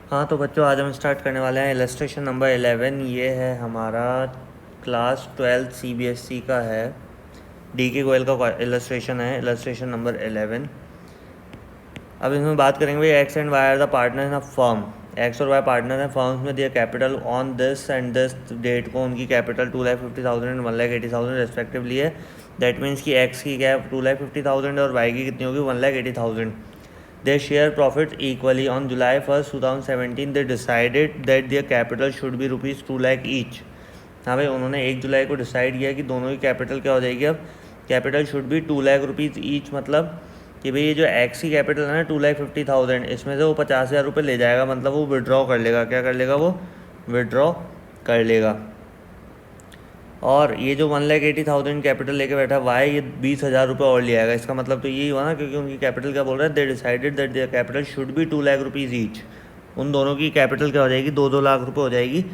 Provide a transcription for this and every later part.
हाँ तो बच्चों, आज हम स्टार्ट करने वाले हैं इलस्ट्रेशन नंबर 11। ये है हमारा क्लास 12 CBSE का है, DK गोयल का इलस्ट्रेशन है, इलस्ट्रेशन नंबर 11। अब इसमें बात करेंगे भाई, x and y are the partner in a firm. X और वाई पार्टनर हैं फर्म्स में। दिया capital on this and this date को उनकी कैपिटल 2,50,000 एंड 1,80,000 रेस्पेक्टिवली है। दैट मीन्स कि एक्स की क्या 2,50,000 और वाई की कितनी होगी 1,80,000। They share profits equally. On July 1st, 2017, they decided that their capital should be rupees 2 lakh each. हाँ भाई, उन्होंने 1 जुलाई को डिसाइड किया कि दोनों की कैपिटल क्या हो जाएगी। अब capital should be 2 lakh rupees each, मतलब कि भाई ये जो एक्स की कैपिटल है ना 2,50,000, इसमें से वो 50,000 रुपये ले जाएगा, मतलब वो विड्रॉ कर लेगा। क्या कर लेगा? वो विड्रॉ कर लेगा। और ये जो 1,80,000 कैपिटल लेके बैठा वाई, ये 20,000 रुपये और ले आएगा। इसका मतलब तो यही हुआ ना, क्योंकि उनकी कैपिटल क्या बोल रहा है, they decided that their capital should be 2 lakh rupees each. उन दोनों की कैपिटल क्या हो जाएगी? 2-2 लाख रुपये हो जाएगी।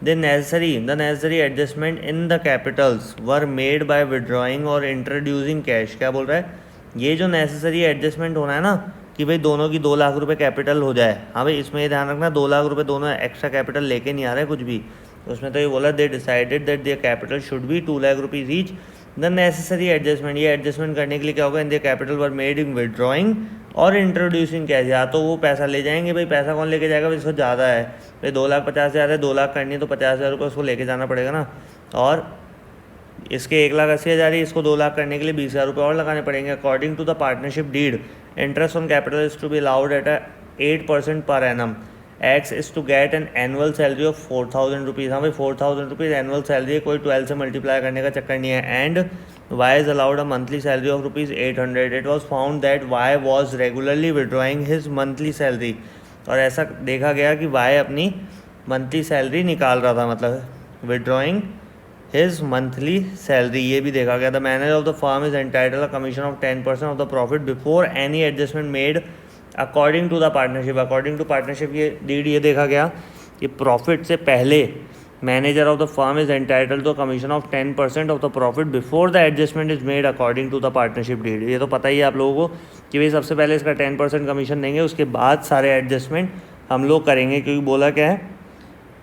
The necessary adjustment in the Capitals were made by withdrawing और इंट्रोड्यूसिंग कैश। क्या बोल रहा है? ये जो नेसेसरी एडजस्टमेंट होना है ना, कि भाई दोनों की 2 लाख रुपये कैपिटल हो जाए। हाँ भाई, इसमें ये ध्यान रखना 2 लाख रुपये दोनों एक्स्ट्रा कैपिटल लेके नहीं आ रहे कुछ भी। उसमें तो ये बोला they decided that their capital should be 2 lakh rupees each. The necessary adjustment, ये एडजस्टमेंट करने के लिए क्या होगा? In their capital were made in withdrawing और इंट्रोड्यूसिंग कैश। या तो वो पैसा ले जाएंगे, भाई पैसा कौन लेके जाएगा? जिसको ज़्यादा है, भाई 2,50,000 है, 2 लाख करनी है तो 50,000 रुपये उसको लेके जाना पड़ेगा ना। और इसके 1,80,000 ही, इसको 2 लाख करने के लिए 20,000 रुपये और लगाने पड़ेंगे। According to the partnership deed, interest on capital is to be allowed at 8% per annum. X is to get an annual salary of 4,000 rupees. हाँ भाई, 4,000 रुपीज़ एनुअल सैलरी है, कोई 12 से मल्टीप्लाई करने का चक्कर नहीं है। And y is allowed a monthly salary of ₹800। It was found that y was regularly withdrawing his monthly salary. और ऐसा देखा गया कि वाई अपनी मंथली सैलरी निकाल रहा था, मतलब विड्रॉइंग हिज मंथली सैलरी, ये भी देखा गया। The manager of the firm is entitle a commission of 10% of the profit before any adjustment made according to the partnership. According to partnership ये डीड ये देखा गया कि प्रॉफिट से पहले manager of the firm is entitle to commission of 10% of the profit before the adjustment is made according to the partnership deed. ये तो पता ही है आप लोगों को कि भाई सबसे पहले इसका 10% कमीशन देंगे, उसके बाद सारे एडजस्टमेंट हम लोग करेंगे। क्योंकि बोला क्या है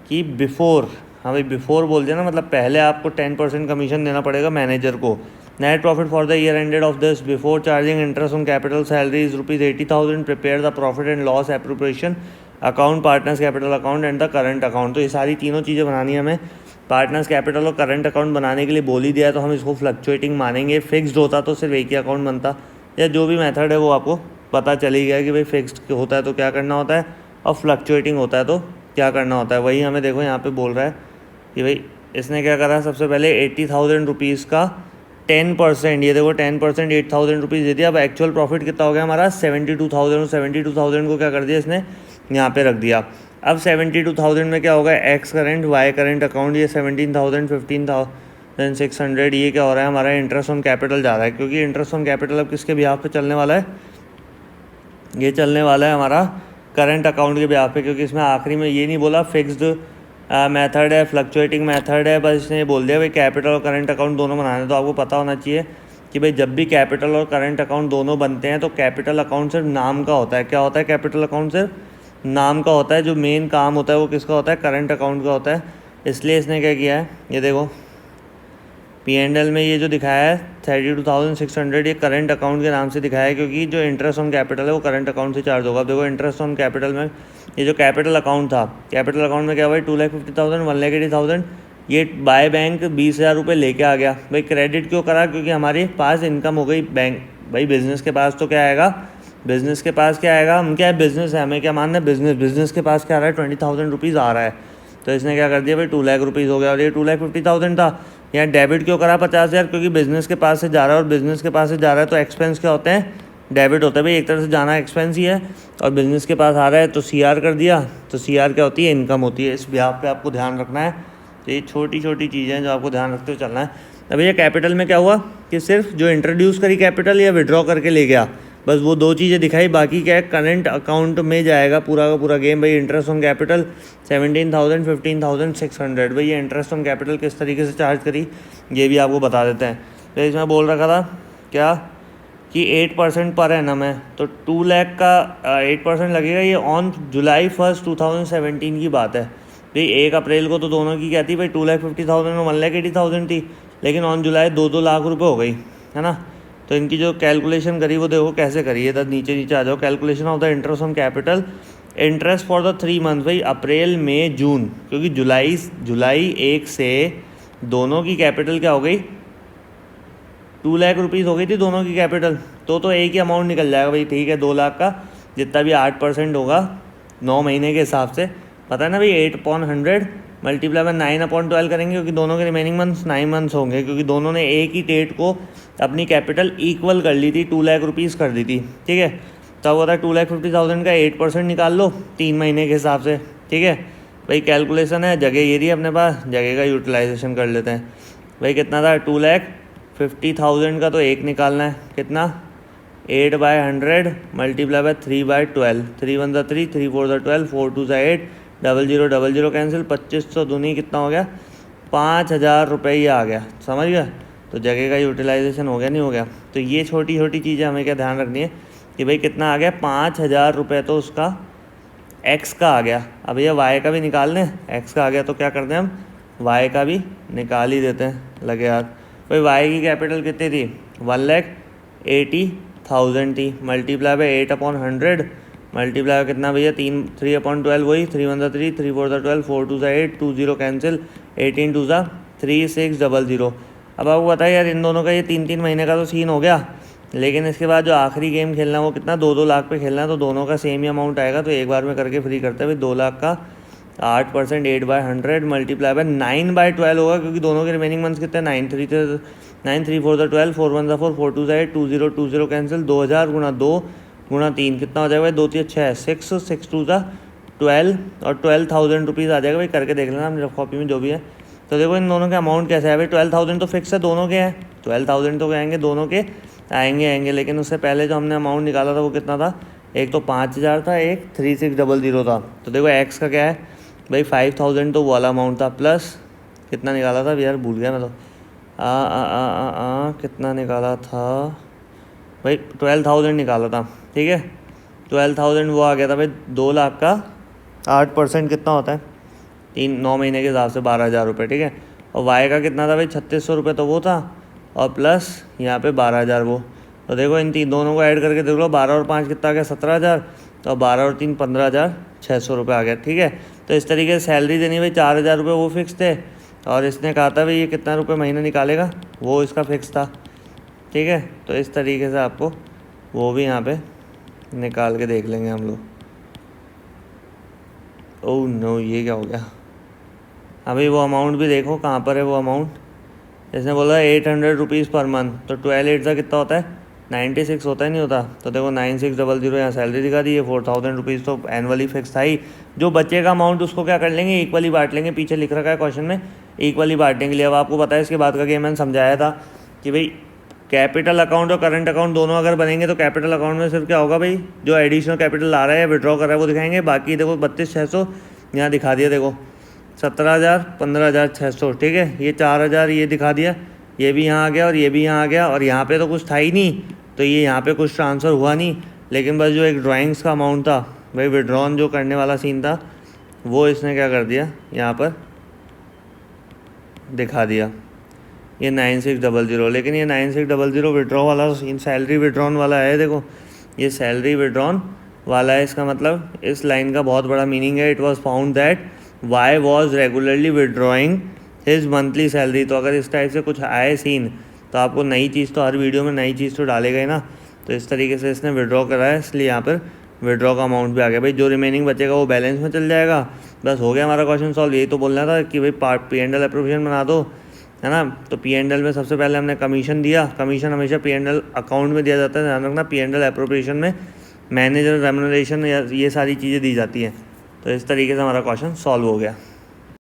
कि बिफोर, हाँ भाई बिफोर बोल दिया ना, मतलब पहले आपको 10% कमीशन देना पड़ेगा मैनेजर को। Net profit for the year ended of this before charging interest on capital salary is ₹80,000। Prepare the profit and loss appropriation account, partners capital account and the current account. तो ये सारी तीनों चीज़ें बनानी है हमें। पार्टनर्स कैपिटल और current account बनाने के लिए बोल ही दिया है, तो हम इसको फ्लक्चुएटिंग मानेंगे। फिक्स्ड होता तो सिर्फ एक ही अकाउंट बनता, या जो भी मेथड है वो आपको पता चल ही गया कि भाई फिक्स्ड होता है तो क्या करना होता है, और फ्लक्चुएटिंग होता है तो क्या करना होता है। वही हमें देखो यहाँ पे बोल रहा है कि भाई इसने क्या करा, सबसे पहले 80,000 रुपीज़ का 10%, ये देखो 10% 8,000 रुपीज़ दे दिया। अब एक्चुअल प्रॉफिट कितना हो गया हमारा 72,000। 72,000 को क्या कर दिया इसने, यहाँ पे रख दिया। अब 72,000 में क्या होगा, x current y current account, ये 17,000 15,600, ये क्या हो रहा है हमारा इंटरेस्ट ऑन कैपिटल जा रहा है। क्योंकि इंटरेस्ट ऑन कैपिटल अब किसके बिहाफ पे चलने वाला है, ये चलने वाला है हमारा करंट अकाउंट के बिहाफ पे। क्योंकि इसमें आखिरी में ये नहीं बोला फिक्स्ड मेथड है, फ्लक्चुएटिंग मेथड है, बस इसने बोल दिया भाई कैपिटल और करंट अकाउंट दोनों बनाने। तो आपको पता होना चाहिए कि भाई जब भी कैपिटल और करंट अकाउंट दोनों बनते हैं तो कैपिटल अकाउंट सिर्फ नाम का होता है। क्या होता है? कैपिटल अकाउंट सिर्फ नाम का होता है। जो मेन काम होता है वो किसका होता है? करंट अकाउंट का होता है। इसलिए इसने क्या किया है, ये देखो P&L में ये जो दिखाया है 32,600, ये करंट अकाउंट के नाम से दिखाया है, क्योंकि जो इंटरेस्ट ऑन कैपिटल है वो करंट अकाउंट से चार्ज होगा। अब देखो इंटरेस्ट ऑन कैपिटल में ये जो कैपिटल अकाउंट था, कैपिटल अकाउंट में क्या भाई 2,50,000 1,80,000, ये बाय बैंक 20,000 रुपये लेके आ गया। भाई क्रेडिट क्यों करा? क्योंकि हमारे पास इनकम हो गई बैंक। भाई बिजनेस के पास तो क्या आएगा, बिजनेस के पास क्या आएगा, हम क्या है बिजनेस है, हमें क्या मानना है बिजनेस। बिजनेस के पास क्या आ रहा है 20,000 रुपीज़ आ रहा है। तो इसने क्या कर दिया भाई 2 लाख रुपीज़ हो गया, और ये 2,50,000 था। यहाँ डेबिट क्यों करा 50,000? क्योंकि बिजनेस के पास से जा रहा है, और बिजनेस के पास से जा रहा है तो एक्सपेंस क्या होते हैं, डेबिट होता है। भाई एक तरह से जाना एक्सपेंस ही है, और बिजनेस के पास आ रहा है तो CR कर दिया। तो CR क्या होती है, इनकम होती है। इस बिहाफ पे आपको ध्यान रखना है। तो ये छोटी छोटी चीज़ें हैं जो आपको ध्यान रखते हुए चलना है। अभी ये कैपिटल में क्या हुआ कि सिर्फ जो इंट्रोड्यूस करी कैपिटल या विड्रॉ करके ले गया, बस वो दो चीज़ें दिखाई। बाकी क्या है, करंट अकाउंट में जाएगा पूरा का पूरा गेम। भाई इंटरेस्ट ऑन कैपिटल 17,000 15,600, भाई ये इंटरेस्ट ऑन कैपिटल किस तरीके से चार्ज करी ये भी आपको बता देते हैं। तो इसमें बोल रखा था क्या कि 8% पर एनम है, तो 2 लाख का 8% लगेगा। ये ऑन जुलाई 1 2017 की बात है भाई। 1 अप्रैल को तो दोनों की क्या थी भाई, 2,50,000 और 1,80,000 थी, लेकिन ऑन जुलाई 2-2 लाख रुपए हो गई, है ना। तो इनकी जो कैलकुलेशन करी वो देखो कैसे करी है। नीचे नीचे आ जाओ, calculation of the interest on capital, interest for the 3 month भाई, अप्रैल मई जून, क्योंकि जुलाई 1 से दोनों की कैपिटल क्या हो गई, 2 लाख रुपीज़ हो गई थी दोनों की कैपिटल। तो एक ही अमाउंट निकल जाएगा भाई, ठीक है, 2 लाख का जितना भी 8% होगा 9 महीने के हिसाब से, पता है ना भाई। 8/100 मल्टीप्लाई बाय 9/12 करेंगे, क्योंकि दोनों के रिमेनिंग मंथ्स 9 मंथ्स होंगे, क्योंकि दोनों ने एक ही डेट को अपनी कैपिटल इक्वल कर ली थी, 2 लाख रुपीज़ कर दी थी, ठीक है। तब होता है 2,50,000 का 8% निकाल लो 3 महीने के हिसाब से, ठीक है भाई। कैलकुलेशन है, जगह ये रही अपने पास, जगह का यूटिलाइजेशन कर लेते हैं भाई। कितना था, 2,50,000 का तो एक निकालना है, कितना, 8/100 मल्टीप्लाई बाय 3/12, 3 1 3, 3 4 12, 4 2 8, 0000 कैंसिल, 2500 दूनी कितना हो गया, 5,000 रुपये ही आ गया, समझ गया। तो जगह का यूटिलाइजेशन हो गया, नहीं हो गया। तो ये छोटी छोटी चीज़ें हमें क्या ध्यान रखनी है कि भाई कितना आ गया, 5,000 रुपये तो उसका एक्स का आ गया। अब ये वाई का भी निकाल लें, एक्स का आ गया तो क्या करते हैं हम, वाई का भी निकाल ही देते हैं। लगे यार भाई, वाई की कैपिटल कितनी थी, 1,80,000 थी, मल्टीप्लाई बाय 8/100 मल्टीप्लाई कितना भैया, 3/12 वही, 3 1 3, 3 4 12, 4 2 8, 20 कैंसिल, 18 2 3600। अब आपको पता है यार, इन दोनों का ये 3-3 महीने का तो सीन हो गया, लेकिन इसके बाद जो आखिरी गेम खेलना है वो कितना, 2-2 लाख पे खेलना है, तो दोनों का सेम ही अमाउंट आएगा। तो एक बार में करके फ्री करते हैं भाई। 2 लाख का 8%, 8/100 मल्टीप्लाई बाय 9/12 होगा, क्योंकि दोनों के रिमेनिंग मंथ्स कितने, 9 3 4 12, 4 1 4, 4 2 8, 20 कैंसिल, 2,000 गुणा 2 गुणा 3 कितना हो जाएगा भाई, 2 3 6 6 6 2 12 और 12,000 रुपीज़ आ जाएगा भाई। करके देख लेना मेरे कॉपी में जो भी है। तो देखो इन दोनों के अमाउंट कैसे है भाई, 12,000 तो फिक्स है दोनों के हैं, 12,000 तो आएंगे दोनों के, आएंगे। लेकिन उससे पहले जो हमने अमाउंट निकाला था वो कितना था, एक तो 5,000 था, एक 3,600 था। तो देखो एक्स का क्या है भाई, 5,000 तो वो वाला अमाउंट था, प्लस कितना निकाला था यार, भूल गया मैं तो, कितना निकाला था भाई, 12,000 निकाला था, ठीक है। 12,000 वो आ गया था भाई, 2 लाख का 8% कितना होता है, 9 महीने के हिसाब से 12,000 रुपये, ठीक है। और वाई का कितना था भाई, 3,600 रुपये तो वो था, और प्लस यहाँ पे 12,000 वो। तो देखो इन दोनों को ऐड करके देख लो, 12 और 5 कितना आ गया, 17,000, और 12 और 3 15,600 रुपये आ गया, ठीक है। तो इस तरीके से सैलरी देनी भाई, 4,000 रुपये वो फिक्स थे, और इसने कहा था भाई ये कितना रुपये महीना निकालेगा, वो इसका फिक्स था, ठीक है। तो इस तरीके से आपको वो भी यहाँ पे निकाल के देख लेंगे हम लोग। ओह नो, ये क्या हो गया। अभी वो अमाउंट भी देखो कहाँ पर है वो अमाउंट। इसने बोला 800 रुपीज़ पर मंथ, तो 12/8 का कितना होता है, 96 होता है, नहीं होता। तो देखो 9600 यहाँ सैलरी दिखा दी है, 4,000 रुपीज़ तो एनुअली फिक्स था ही। जो बचेगा अमाउंट उसको क्या कर लेंगे, इक्वली बांट लेंगे। पीछे लिख रखा है क्वेश्चन में, इक्वली बांटने के लिए। अब आपको पता है इसके बाद का गेम मैंने समझाया था कि भाई कैपिटल अकाउंट और करंट अकाउंट दोनों अगर बनेंगे तो कैपिटल अकाउंट में सिर्फ क्या होगा भाई, जो एडिशनल कैपिटल ला रहा है या विड्रॉ कर रहा है वो दिखाएंगे। बाकी देखो 32,600 यहाँ दिखा दिया, देखो 17,000, 15,600, ठीक है। ये 4,000 ये दिखा दिया, ये भी यहाँ आ गया और ये भी यहाँ आ गया, और यहाँ पे तो कुछ था ही नहीं, तो ये यहाँ पे कुछ ट्रांसफ़र हुआ नहीं। लेकिन बस जो एक ड्राइंग्स का अमाउंट था भाई, विड्रॉन जो करने वाला सीन था, वो इसने क्या कर दिया यहाँ पर दिखा दिया, ये 9600। लेकिन ये 9600 विड्रॉ वाला सीन सैलरी विड्रॉन वाला है। देखो ये सैलरी विड्रॉन वाला है, इसका मतलब इस लाइन का बहुत बड़ा मीनिंग है। It was found that y was regularly withdrawing his monthly salary. तो अगर इस टाइप से कुछ आए सीन तो आपको नई चीज़ तो हर वीडियो में नई चीज़ तो डालेगा ही ना। तो इस तरीके से इसने विड्रॉ करा है, इसलिए यहाँ पर विड्रॉ का अमाउंट भी आ गया भाई। जो रिमेनिंग बचेगा वो बैलेंस में चल जाएगा। बस हो गया हमारा क्वेश्चन सॉल्व। यही तो बोलना था कि भाई P&L एप्रोप्रिएशन बना दो, है ना। तो P&L में सबसे पहले हमने कमीशन दिया। कमीशन हमेशा P&L अकाउंट में दिया जाता है, ध्यान रखना। P&L एप्रोप्रिएशन में मैनेजर रेम्यूनरेशन ये सारी चीज़ें दी जाती हैं। तो इस तरीके से हमारा क्वेश्चन सॉल्व हो गया।